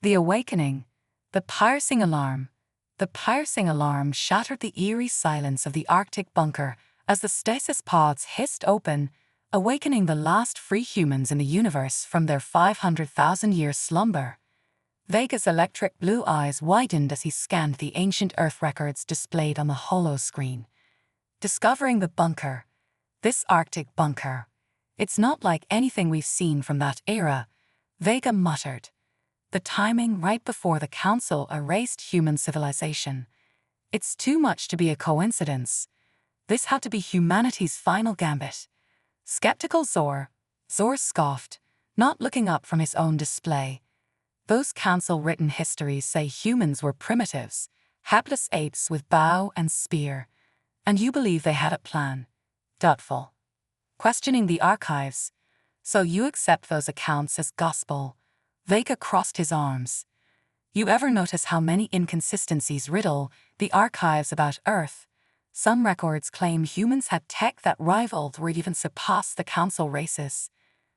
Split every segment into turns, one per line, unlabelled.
The awakening, the piercing alarm. The piercing alarm shattered the eerie silence of the Arctic bunker as the stasis pods hissed open, awakening the last free humans in the universe from their 500,000-year slumber. Vega's electric blue eyes widened as he scanned the ancient Earth records displayed on the holo screen. Discovering the bunker. This Arctic bunker. It's not like anything we've seen from that era, Vega muttered. The timing right before the Council erased human civilization. It's too much to be a coincidence. This had to be humanity's final gambit. Skeptical Zor scoffed, not looking up from his own display. Those Council-written histories say humans were primitives, hapless apes with bow and spear. And you believe they had a plan? Doubtful. Questioning the archives. So you accept those accounts as gospel? Vega crossed his arms. You ever notice how many inconsistencies riddle the archives about Earth? Some records claim humans had tech that rivaled or even surpassed the Council races.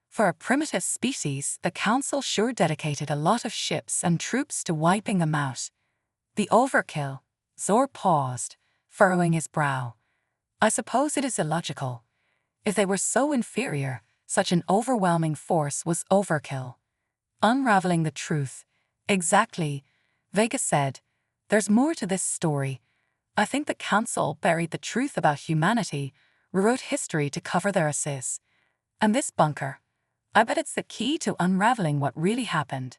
For a primitive species, the Council sure dedicated a lot of ships and troops to wiping them out. The overkill. Zor paused, furrowing his brow. I suppose it is illogical. If they were so inferior, such an overwhelming force was overkill. Unraveling the truth. Exactly, Vega said. There's more to this story. I think the Council buried the truth about humanity, rewrote history to cover their asses. And this bunker. I bet it's the key to unraveling what really happened.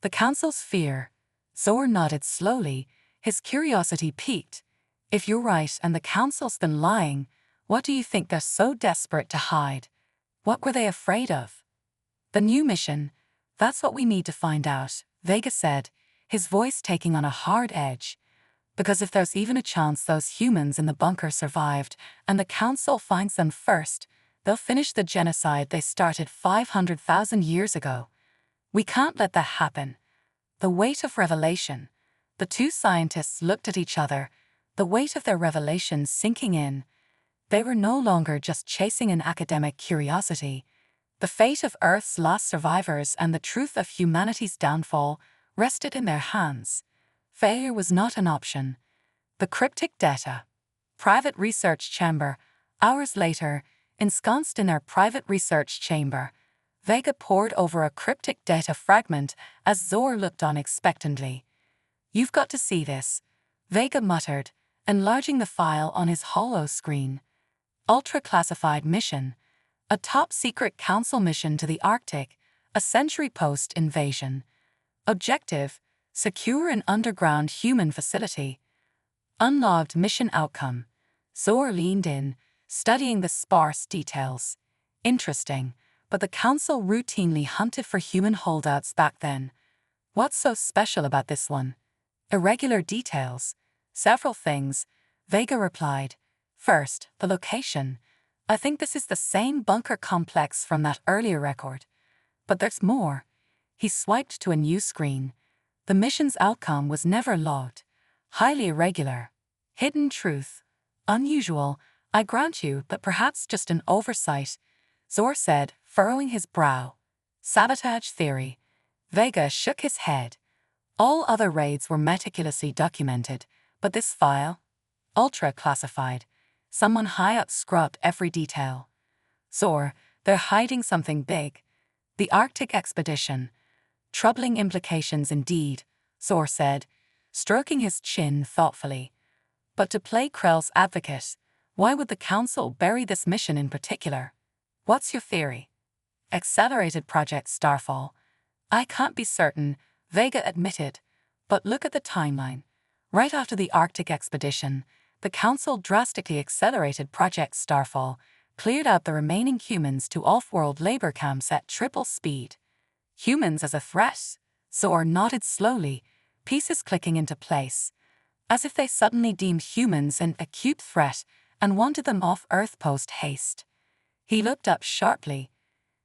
The Council's fear. Zor nodded slowly, his curiosity piqued. If you're right and the Council's been lying, what do you think they're so desperate to hide? What were they afraid of? The new mission. That's what we need to find out, Vega said, his voice taking on a hard edge. Because if there's even a chance those humans in the bunker survived and the Council finds them first, they'll finish the genocide they started 500,000 years ago. We can't let that happen. The weight of revelation. The two scientists looked at each other, the weight of their revelation sinking in. They were no longer just chasing an academic curiosity. The fate of Earth's last survivors and the truth of humanity's downfall rested in their hands. Failure was not an option. The cryptic data. Private research chamber. Hours later, ensconced in their private research chamber, Vega pored over a cryptic data fragment as Zor looked on expectantly. You've got to see this, Vega muttered, enlarging the file on his holo screen. Ultra-classified mission. A top-secret Council mission to the Arctic, a century post-invasion. Objective: secure an underground human facility. Unlogged mission outcome. Zor leaned in, studying the sparse details. Interesting, but the Council routinely hunted for human holdouts back then. What's so special about this one? Irregular details. Several things, Vega replied. First, the location. I think this is the same bunker complex from that earlier record. But there's more. He swiped to a new screen. The mission's outcome was never logged. Highly irregular. Hidden truth. Unusual, I grant you, but perhaps just an oversight, Zor said, furrowing his brow. Sabotage theory. Vega shook his head. All other raids were meticulously documented, but this file? Ultra-classified. Someone high up scrubbed every detail. Zor, they're hiding something big. The Arctic expedition. Troubling implications indeed, Zor said, stroking his chin thoughtfully. But to play Krell's advocate, why would the Council bury this mission in particular? What's your theory? Accelerated Project Starfall. I can't be certain, Vega admitted, but look at the timeline. Right after the Arctic expedition, the Council drastically accelerated Project Starfall, cleared out the remaining humans to off-world labor camps at triple speed. Humans as a threat? Zor nodded slowly, pieces clicking into place, as if they suddenly deemed humans an acute threat and wanted them off Earth post-haste. He looked up sharply.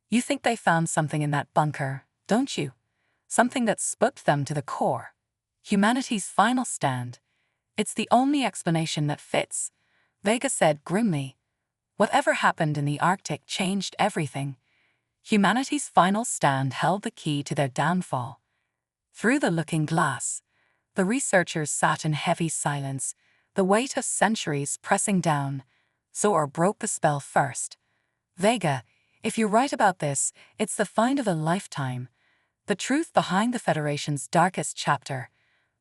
You think they found something in that bunker, don't you? Something that spooked them to the core. Humanity's final stand. It's the only explanation that fits, Vega said grimly. Whatever happened in the Arctic changed everything. Humanity's final stand held the key to their downfall. Through the looking glass, the researchers sat in heavy silence, the weight of centuries pressing down. Zor broke the spell first. Vega, if you're right about this, it's the find of a lifetime. The truth behind the Federation's darkest chapter.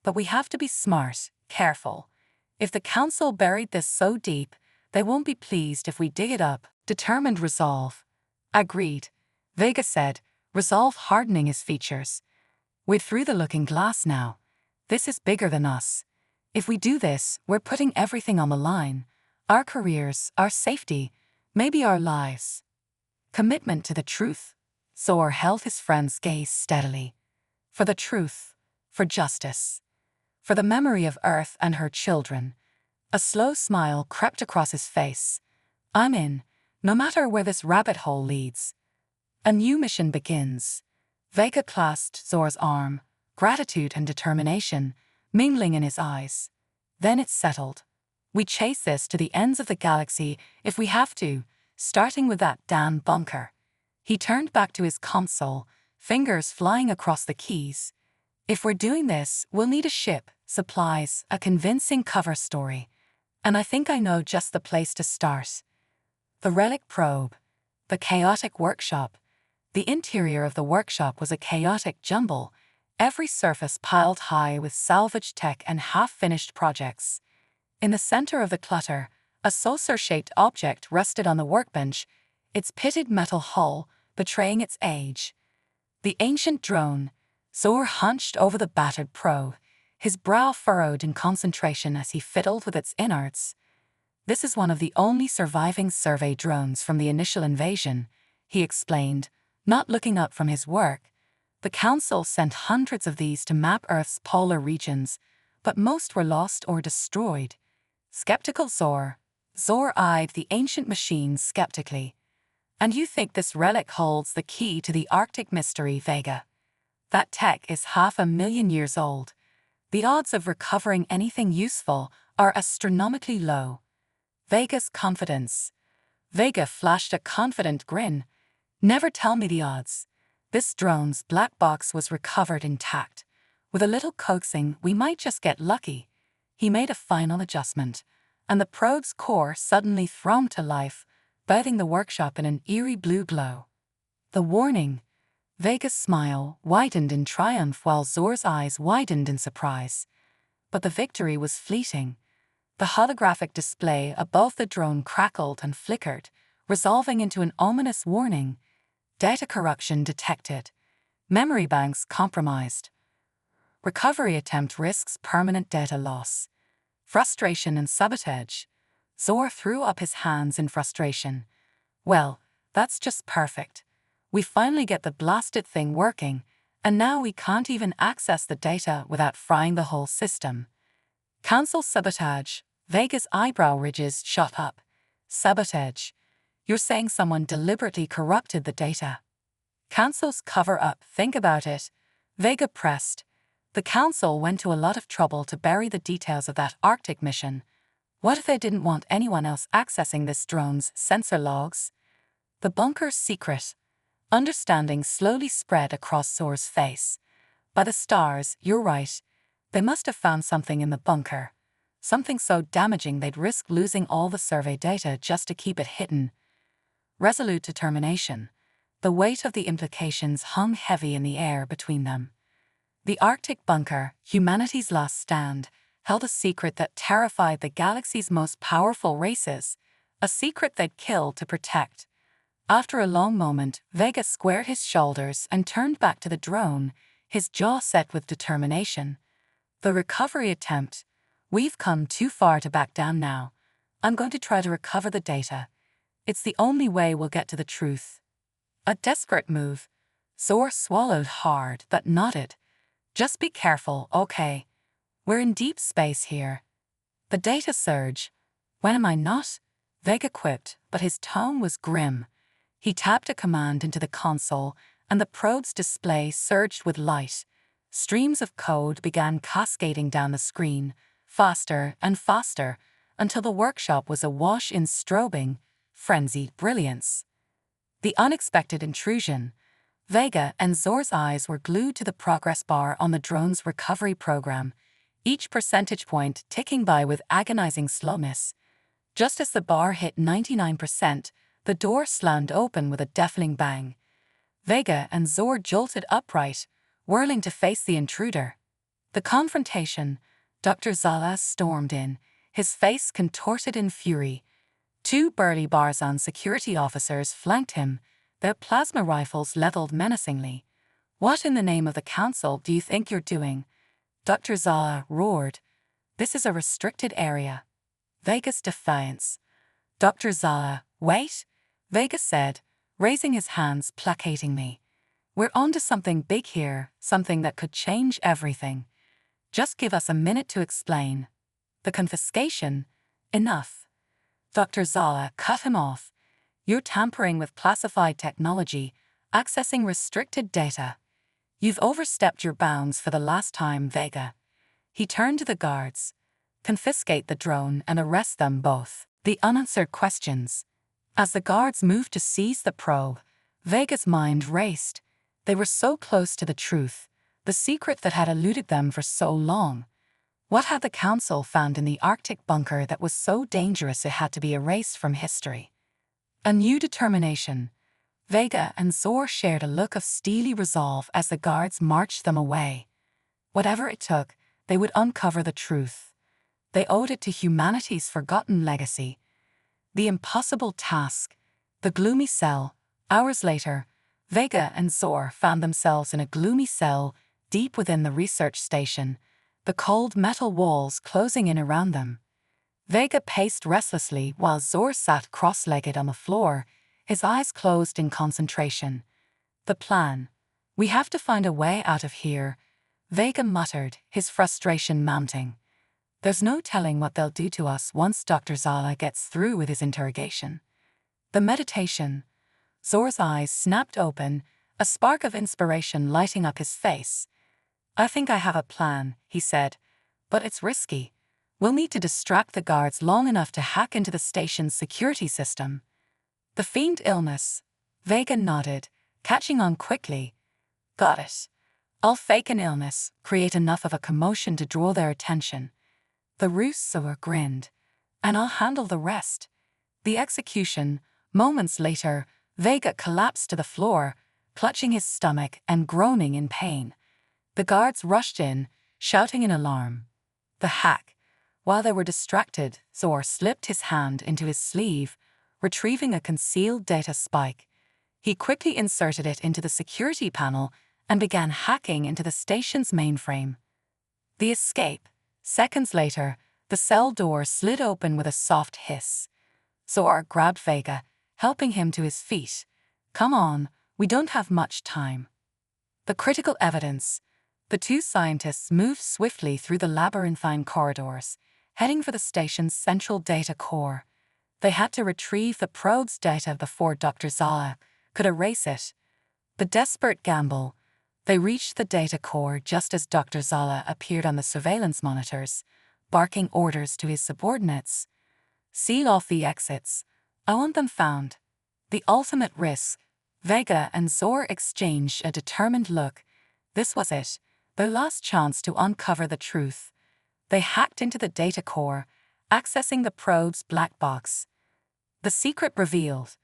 But we have to be smart, careful. If the Council buried this so deep, they won't be pleased if we dig it up. Determined resolve. Agreed, Vega said, resolve hardening his features. We're through the looking glass now. This is bigger than us. If we do this, we're putting everything on the line. Our careers, our safety, maybe our lives. Commitment to the truth. Zor held his friend's gaze steadily. For the truth, for justice, for the memory of Earth and her children. A slow smile crept across his face. I'm in, no matter where this rabbit hole leads. A new mission begins. Vega clasped Zor's arm, gratitude and determination mingling in his eyes. Then it settled. We chase this to the ends of the galaxy if we have to, starting with that damn bunker. He turned back to his console, fingers flying across the keys. If we're doing this, we'll need a ship, supplies, a convincing cover story. And I think I know just the place to start. The relic probe. The chaotic workshop. The interior of the workshop was a chaotic jumble, every surface piled high with salvage tech and half-finished projects. In the center of the clutter, a saucer-shaped object rested on the workbench, its pitted metal hull betraying its age. The ancient drone. Zor hunched over the battered probe, his brow furrowed in concentration as he fiddled with its innards. This is one of the only surviving survey drones from the initial invasion, he explained, not looking up from his work. The Council sent hundreds of these to map Earth's polar regions, but most were lost or destroyed. Skeptical Zor eyed the ancient machine skeptically. And you think this relic holds the key to the Arctic mystery, Vega? That tech is 500,000 years old. The odds of recovering anything useful are astronomically low. Vega's confidence. Vega flashed a confident grin. Never tell me the odds. This drone's black box was recovered intact. With a little coaxing, we might just get lucky. He made a final adjustment, and the probe's core suddenly thrummed to life, bathing the workshop in an eerie blue glow. The warning. Vega's smile widened in triumph while Zor's eyes widened in surprise. But the victory was fleeting. The holographic display above the drone crackled and flickered, resolving into an ominous warning. Data corruption detected. Memory banks compromised. Recovery attempt risks permanent data loss. Frustration and sabotage. Zor threw up his hands in frustration. Well, that's just perfect. We finally get the blasted thing working, and now we can't even access the data without frying the whole system. Council sabotage. Vega's eyebrow ridges shot up. Sabotage. You're saying someone deliberately corrupted the data. Council's cover-up, think about it. Vega pressed. The Council went to a lot of trouble to bury the details of that Arctic mission. What if they didn't want anyone else accessing this drone's sensor logs? The bunker's secret. Understanding slowly spread across Zor's face. By the stars, you're right. They must have found something in the bunker. Something so damaging they'd risk losing all the survey data just to keep it hidden. Resolute determination. The weight of the implications hung heavy in the air between them. The Arctic bunker, humanity's last stand, held a secret that terrified the galaxy's most powerful races, a secret they'd kill to protect. After a long moment, Vega squared his shoulders and turned back to the drone, his jaw set with determination. The recovery attempt. We've come too far to back down now. I'm going to try to recover the data. It's the only way we'll get to the truth. A desperate move. Zor swallowed hard but nodded. Just be careful, okay? We're in deep space here. The data surge. When am I not? Vega quipped, but his tone was grim. He tapped a command into the console, and the probe's display surged with light. Streams of code began cascading down the screen, faster and faster, until the workshop was awash in strobing, frenzied brilliance. The unexpected intrusion. Vega and Zor's eyes were glued to the progress bar on the drone's recovery program, each percentage point ticking by with agonizing slowness. Just as the bar hit 99%, the door slammed open with a deafening bang. Vega and Zor jolted upright, whirling to face the intruder. The confrontation, Dr. Zala stormed in, his face contorted in fury. Two burly Barzan security officers flanked him, their plasma rifles leveled menacingly. "What in the name of the Council do you think you're doing?" Dr. Zala roared. "This is a restricted area." Vega's defiance. "Dr. Zala, wait," Vega said, raising his hands placatingly. "We're onto something big here, something that could change everything. Just give us a minute to explain." "The confiscation? Enough." Dr. Zala cut him off. "You're tampering with classified technology, accessing restricted data. You've overstepped your bounds for the last time, Vega." He turned to the guards. "Confiscate the drone and arrest them both." The unanswered questions. As the guards moved to seize the probe, Vega's mind raced. They were so close to the truth, the secret that had eluded them for so long. What had the Council found in the Arctic bunker that was so dangerous it had to be erased from history? A new determination. Vega and Zor shared a look of steely resolve as the guards marched them away. Whatever it took, they would uncover the truth. They owed it to humanity's forgotten legacy. The impossible task. The gloomy cell. Hours later, Vega and Zor found themselves in a gloomy cell deep within the research station, the cold metal walls closing in around them. Vega paced restlessly while Zor sat cross-legged on the floor, his eyes closed in concentration. "The plan. We have to find a way out of here," Vega muttered, his frustration mounting. "There's no telling what they'll do to us once Dr. Zala gets through with his interrogation." The meditation. Zor's eyes snapped open, a spark of inspiration lighting up his face. "I think I have a plan," he said, "but it's risky. We'll need to distract the guards long enough to hack into the station's security system." "The fiend illness." Vega nodded, catching on quickly. "Got it. I'll fake an illness, create enough of a commotion to draw their attention." The rooster grinned. "And I'll handle the rest." The execution. Moments later, Vega collapsed to the floor, clutching his stomach and groaning in pain. The guards rushed in, shouting in alarm. The hack. While they were distracted, Zor slipped his hand into his sleeve, retrieving a concealed data spike. He quickly inserted it into the security panel and began hacking into the station's mainframe. The escape. Seconds later, the cell door slid open with a soft hiss. Zor grabbed Vega, helping him to his feet. "Come on, we don't have much time." The critical evidence. The two scientists moved swiftly through the labyrinthine corridors, heading for the station's central data core. They had to retrieve the probe's data before Dr. Zala could erase it. The desperate gamble. They reached the data core just as Dr. Zala appeared on the surveillance monitors, barking orders to his subordinates. "Seal off the exits. I want them found." The ultimate risk. Vega and Zor exchanged a determined look. This was it, their last chance to uncover the truth. They hacked into the data core, accessing the probe's black box. The secret revealed.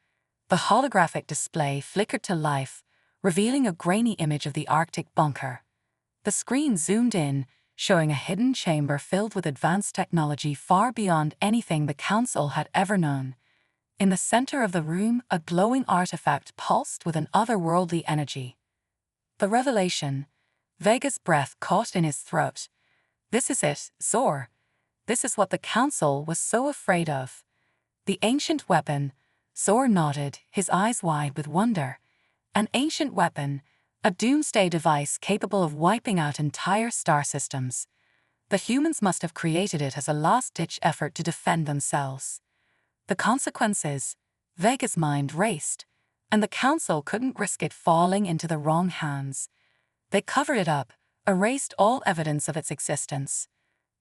The holographic display flickered to life, revealing a grainy image of the Arctic bunker. The screen zoomed in, showing a hidden chamber filled with advanced technology far beyond anything the Council had ever known. In the center of the room, a glowing artifact pulsed with an otherworldly energy. The revelation. Vega's breath caught in his throat. "This is it, Zor. This is what the Council was so afraid of." The ancient weapon. Zor nodded, his eyes wide with wonder. An ancient weapon, a doomsday device capable of wiping out entire star systems. The humans must have created it as a last-ditch effort to defend themselves. The consequences. Vega's mind raced, and the Council couldn't risk it falling into the wrong hands. They covered it up, erased all evidence of its existence.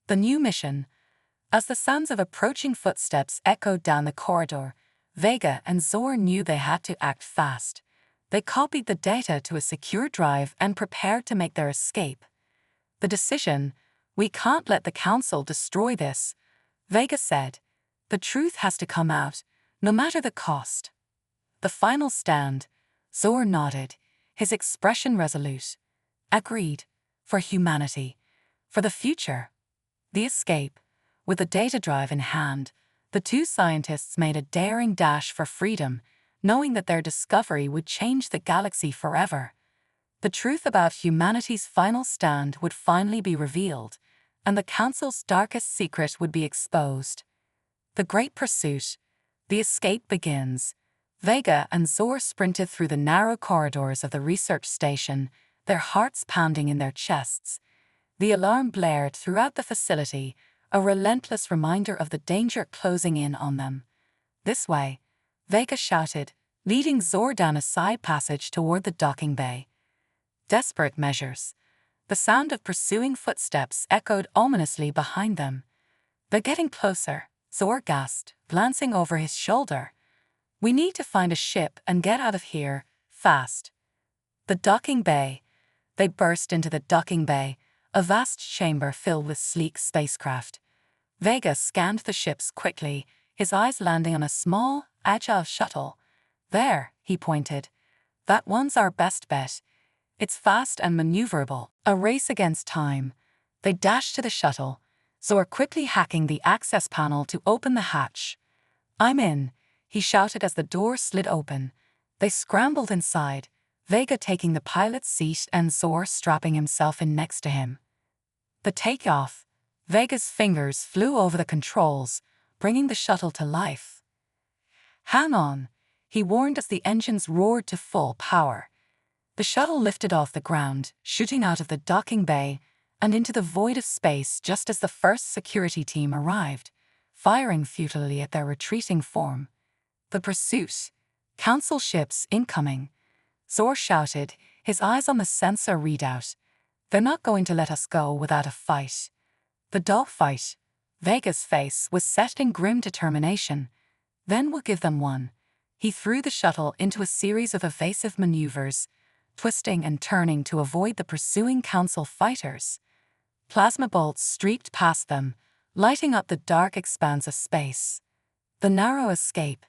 The new mission. As the sounds of approaching footsteps echoed down the corridor, Vega and Zor knew they had to act fast. They copied the data to a secure drive and prepared to make their escape. The decision, "We can't let the Council destroy this," Vega said. "The truth has to come out, no matter the cost." "The final stand," Zor nodded, his expression resolute. "Agreed. For humanity. For the future." The escape. With the data drive in hand, the two scientists made a daring dash for freedom, knowing that their discovery would change the galaxy forever. The truth about humanity's final stand would finally be revealed, and the Council's darkest secret would be exposed. The great pursuit. The escape begins. Vega and Zor sprinted through the narrow corridors of the research station, their hearts pounding in their chests. The alarm blared throughout the facility, a relentless reminder of the danger closing in on them. "This way," Vega shouted, leading Zor down a side passage toward the docking bay. Desperate measures. The sound of pursuing footsteps echoed ominously behind them. "They're getting closer," Zor gasped, glancing over his shoulder. "We need to find a ship and get out of here, fast." The docking bay. They burst into the docking bay, a vast chamber filled with sleek spacecraft. Vega scanned the ships quickly, his eyes landing on a small, agile shuttle. "There," he pointed. "That one's our best bet. It's fast and maneuverable." A race against time. They dashed to the shuttle, Zor quickly hacking the access panel to open the hatch. "I'm in," he shouted as the door slid open. They scrambled inside, Vega taking the pilot's seat and Zor strapping himself in next to him. The takeoff. Vega's fingers flew over the controls, bringing the shuttle to life. "Hang on," he warned as the engines roared to full power. The shuttle lifted off the ground, shooting out of the docking bay and into the void of space just as the first security team arrived, firing futilely at their retreating form. The pursuit. "Council ships incoming," Zor shouted, his eyes on the sensor readout. "They're not going to let us go without a fight." The dogfight. Vega's face was set in grim determination. "Then we'll give them one." He threw the shuttle into a series of evasive maneuvers, twisting and turning to avoid the pursuing Council fighters. Plasma bolts streaked past them, lighting up the dark expanse of space. The narrow escape.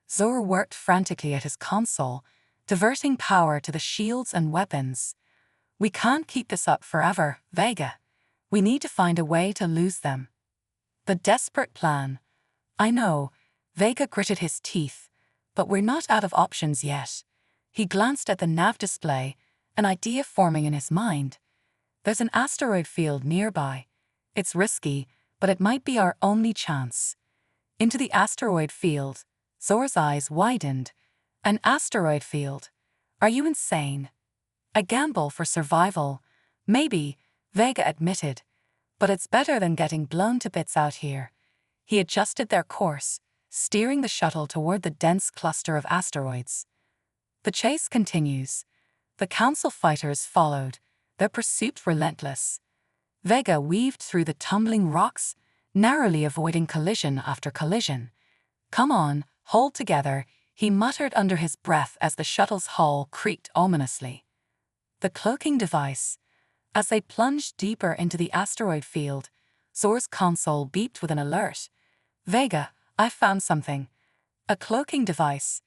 Zor worked frantically at his console, diverting power to the shields and weapons. "We can't keep this up forever, Vega. We need to find a way to lose them." The desperate plan. "I know," Vega gritted his teeth, "but we're not out of options yet." He glanced at the nav display, an idea forming in his mind. "There's an asteroid field nearby. It's risky, but it might be our only chance." Into the asteroid field. Zor's eyes widened. "An asteroid field? Are you insane?" "A gamble for survival. Maybe," Vega admitted, "but it's better than getting blown to bits out here." He adjusted their course, steering the shuttle toward the dense cluster of asteroids. The chase continues. The Council fighters followed, their pursuit relentless. Vega weaved through the tumbling rocks, narrowly avoiding collision after collision. "Come on, hold together," he muttered under his breath as the shuttle's hull creaked ominously. The cloaking device. As they plunged deeper into the asteroid field, Zor's console beeped with an alert. "Vega, I found something." "A cloaking device.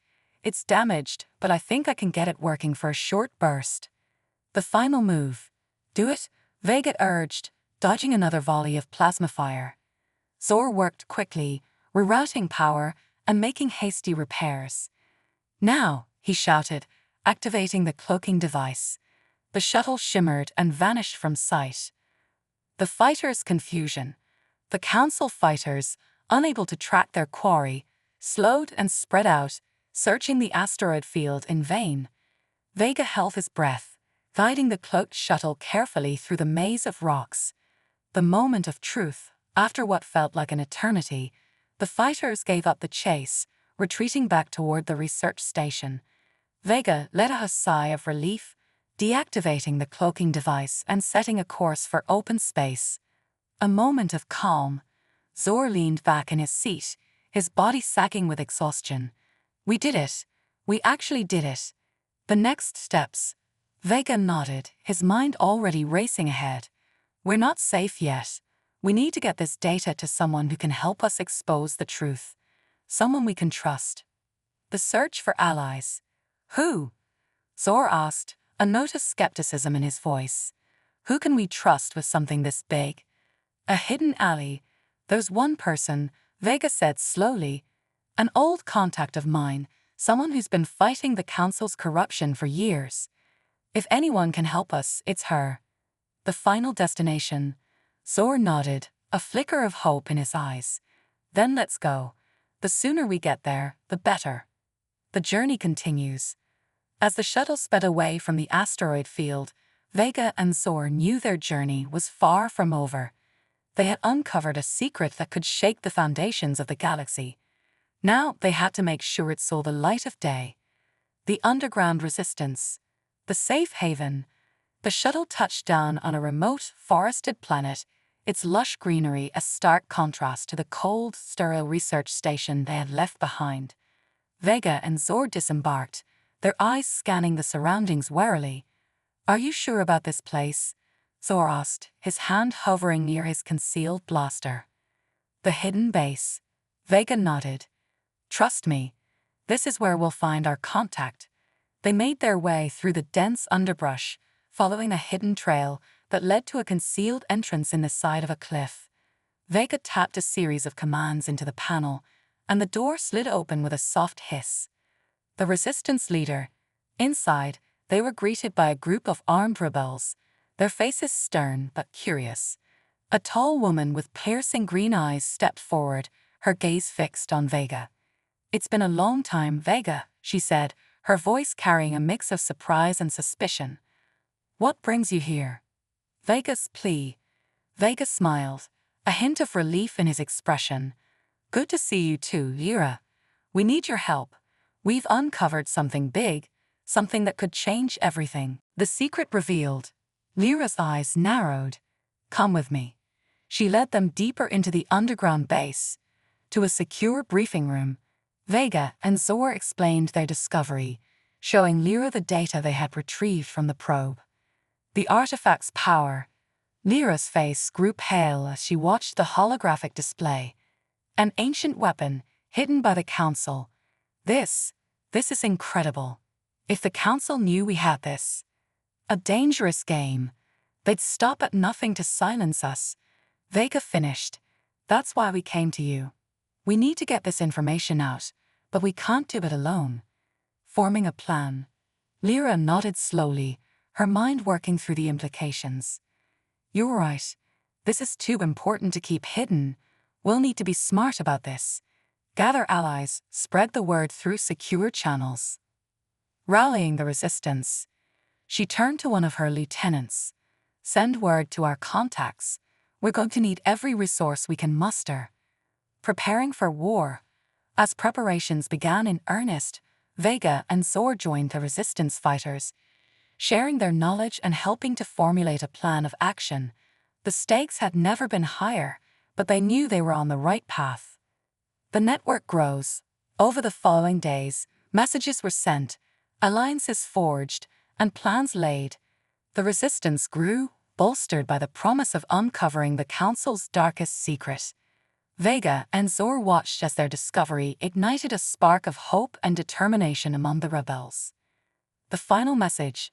It's damaged, but I think I can get it working for a short burst." The final move. "Do it," Vega urged, dodging another volley of plasma fire. Zor worked quickly, rerouting power and making hasty repairs. "Now," he shouted, activating the cloaking device. The shuttle shimmered and vanished from sight. The fighters' confusion. The Council fighters, unable to track their quarry, slowed and spread out, searching the asteroid field in vain. Vega held his breath, guiding the cloaked shuttle carefully through the maze of rocks. The moment of truth. After what felt like an eternity, the fighters gave up the chase, retreating back toward the research station. Vega let out a sigh of relief, deactivating the cloaking device and setting a course for open space. A moment of calm. Zor leaned back in his seat, his body sagging with exhaustion. "We did it. We actually did it." The next steps. Vega nodded, his mind already racing ahead. We're not safe yet. We need to get this data to someone who can help us expose the truth. Someone we can trust. The search for allies. Who? Zor asked, a note of skepticism in his voice. Who can we trust with something this big? A hidden ally. There's one person, Vega said slowly. An old contact of mine, someone who's been fighting the Council's corruption for years. If anyone can help us, it's her. The final destination. Zor nodded, a flicker of hope in his eyes. Then let's go. The sooner we get there, the better. The journey continues. As the shuttle sped away from the asteroid field, Vega and Zor knew their journey was far from over. They had uncovered a secret that could shake the foundations of the galaxy. Now they had to make sure it saw the light of day. The underground resistance. The safe haven. The shuttle touched down on a remote, forested planet, its lush greenery a stark contrast to the cold, sterile research station they had left behind. Vega and Zor disembarked, their eyes scanning the surroundings warily. Are you sure about this place? Zor asked, his hand hovering near his concealed blaster. The hidden base. Vega nodded. Trust me. This is where we'll find our contact. They made their way through the dense underbrush, following a hidden trail that led to a concealed entrance in the side of a cliff. Vega tapped a series of commands into the panel, and the door slid open with a soft hiss. The resistance leader. Inside, they were greeted by a group of armed rebels, their faces stern but curious. A tall woman with piercing green eyes stepped forward, her gaze fixed on Vega. It's been a long time, Vega, she said, her voice carrying a mix of surprise and suspicion. What brings you here? Vega's plea. Vega smiled, a hint of relief in his expression. Good to see you too, Lyra. We need your help. We've uncovered something big, something that could change everything. The secret revealed. Lyra's eyes narrowed. Come with me. She led them deeper into the underground base, to a secure briefing room. Vega and Zor explained their discovery, showing Lyra the data they had retrieved from the probe. The artifact's power. Lyra's face grew pale as she watched the holographic display. An ancient weapon, hidden by the Council. This is incredible. If the Council knew we had this. A dangerous game. They'd stop at nothing to silence us. Vega finished. That's why we came to you. We need to get this information out, but we can't do it alone. Forming a plan. Lyra nodded slowly, her mind working through the implications. You're right. This is too important to keep hidden. We'll need to be smart about this. Gather allies, spread the word through secure channels. Rallying the resistance. She turned to one of her lieutenants. Send word to our contacts. We're going to need every resource we can muster. Preparing for war. As preparations began in earnest, Vega and Zor joined the resistance fighters, sharing their knowledge and helping to formulate a plan of action. The stakes had never been higher, but they knew they were on the right path. The network grows. Over the following days, messages were sent, alliances forged, and plans laid. The resistance grew, bolstered by the promise of uncovering the Council's darkest secret. Vega and Zor watched as their discovery ignited a spark of hope and determination among the rebels. The final message.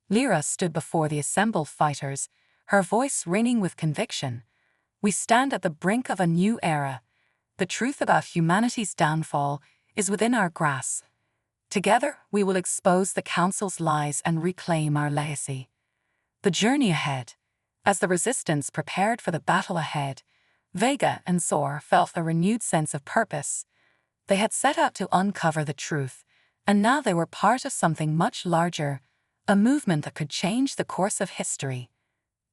Lyra stood before the assembled fighters, her voice ringing with conviction. We stand at the brink of a new era. The truth about humanity's downfall is within our grasp. Together, we will expose the Council's lies and reclaim our legacy. The journey ahead. As the resistance prepared for the battle ahead, Vega and Zor felt a renewed sense of purpose. They had set out to uncover the truth, and now they were part of something much larger, a movement that could change the course of history.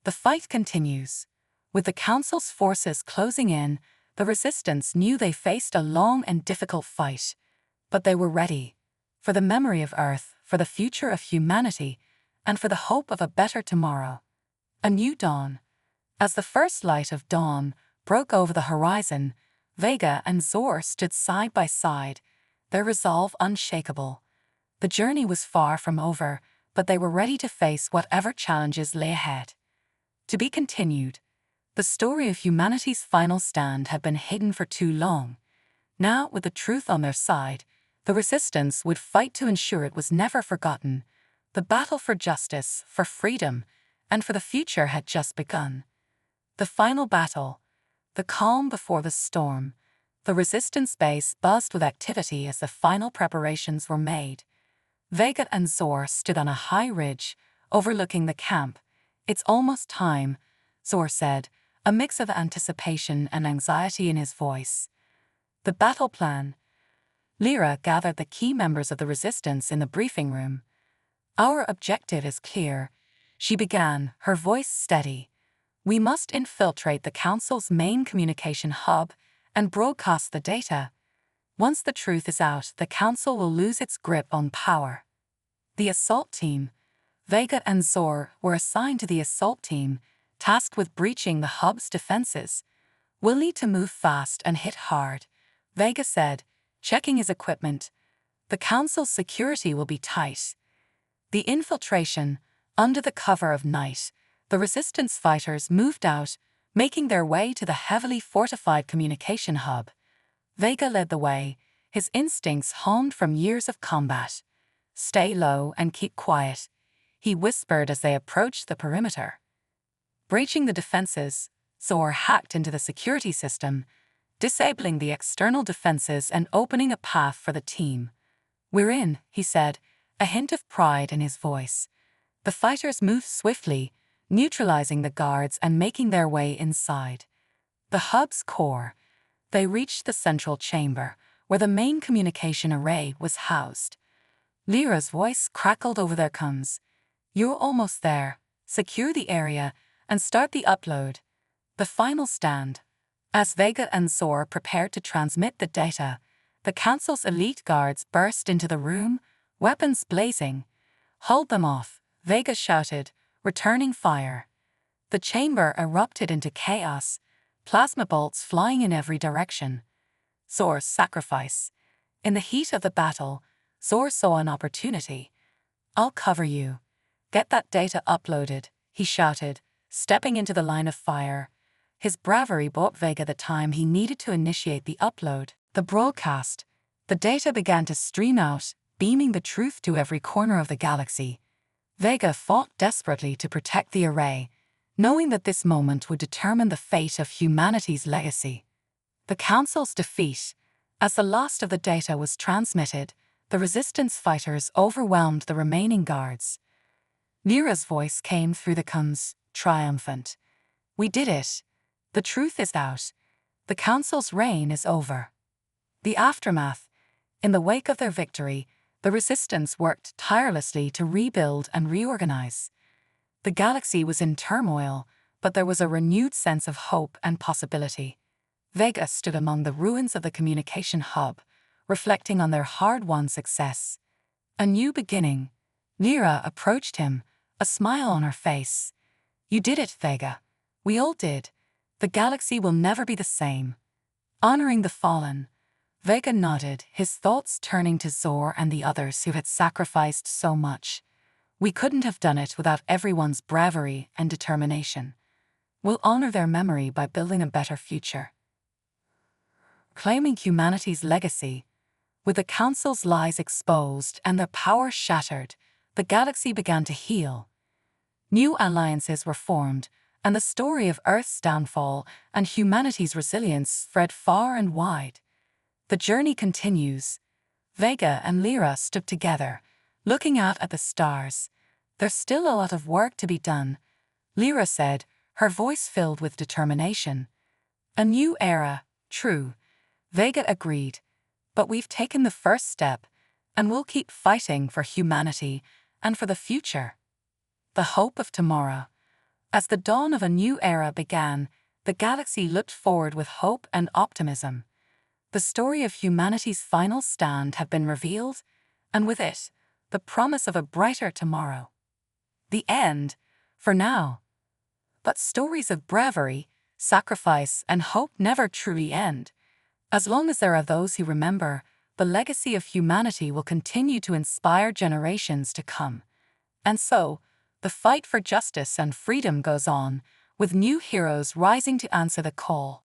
The fight continues. With the Council's forces closing in, the resistance knew they faced a long and difficult fight. But they were ready. For the memory of Earth, for the future of humanity, and for the hope of a better tomorrow. A new dawn. As the first light of dawn broke over the horizon, Vega and Zor stood side by side, their resolve unshakable. The journey was far from over, but they were ready to face whatever challenges lay ahead. To be continued. The story of humanity's final stand had been hidden for too long. Now, with the truth on their side, the resistance would fight to ensure it was never forgotten. The battle for justice, for freedom, and for the future had just begun. The final battle. The calm before the storm. The resistance base buzzed with activity as the final preparations were made. Vega and Zor stood on a high ridge, overlooking the camp. "It's almost time," Zor said, a mix of anticipation and anxiety in his voice. The battle plan. Lyra gathered the key members of the resistance in the briefing room. "Our objective is clear," she began, her voice steady. "We must infiltrate the Council's main communication hub and broadcast the data. Once the truth is out, the Council will lose its grip on power." The assault team. Vega and Zor were assigned to the assault team, tasked with breaching the hub's defenses. "We'll need to move fast and hit hard," Vega said, checking his equipment. "The Council's security will be tight." The infiltration. Under the cover of night, the resistance fighters moved out, making their way to the heavily fortified communication hub. Vega led the way, his instincts honed from years of combat. "Stay low and keep quiet," he whispered as they approached the perimeter. Breaching the defenses, Zor hacked into the security system, disabling the external defenses and opening a path for the team. "We're in," he said, a hint of pride in his voice. The fighters moved swiftly, neutralizing the guards and making their way inside. The hub's core. They reached the central chamber, where the main communication array was housed. Lyra's voice crackled over their comms. "You're almost there. Secure the area and start the upload." The final stand. As Vega and Zor prepared to transmit the data, the Council's elite guards burst into the room, weapons blazing. "Hold them off," Vega shouted, returning fire. The chamber erupted into chaos, plasma bolts flying in every direction. Zor's sacrifice. In the heat of the battle, Zor saw an opportunity. "I'll cover you. Get that data uploaded," he shouted, stepping into the line of fire. His bravery bought Vega the time he needed to initiate the upload. The broadcast. The data began to stream out, beaming the truth to every corner of the galaxy. Vega fought desperately to protect the array, knowing that this moment would determine the fate of humanity's legacy. The Council's defeat. As the last of the data was transmitted, the resistance fighters overwhelmed the remaining guards. Lyra's voice came through the comms, triumphant. "We did it. The truth is out. The Council's reign is over." The aftermath. In the wake of their victory, the resistance worked tirelessly to rebuild and reorganize. The galaxy was in turmoil, but there was a renewed sense of hope and possibility. Vega stood among the ruins of the communication hub, reflecting on their hard-won success. A new beginning. Lyra approached him, a smile on her face. "You did it, Vega. We all did. The galaxy will never be the same." Honoring the fallen. Vega nodded, his thoughts turning to Zor and the others who had sacrificed so much. "We couldn't have done it without everyone's bravery and determination. We'll honor their memory by building a better future." Claiming humanity's legacy. With the Council's lies exposed and their power shattered, the galaxy began to heal. New alliances were formed, and the story of Earth's downfall and humanity's resilience spread far and wide. The journey continues. Vega and Lyra stood together, looking out at the stars. "There's still a lot of work to be done," Lyra said, her voice filled with determination. "A new era, true," Vega agreed. "But we've taken the first step, and we'll keep fighting for humanity and for the future." The hope of tomorrow. As the dawn of a new era began, the galaxy looked forward with hope and optimism. The story of humanity's final stand had been revealed, and with it, the promise of a brighter tomorrow. The end, for now. But stories of bravery, sacrifice, and hope never truly end. As long as there are those who remember, the legacy of humanity will continue to inspire generations to come. And so, the fight for justice and freedom goes on, with new heroes rising to answer the call.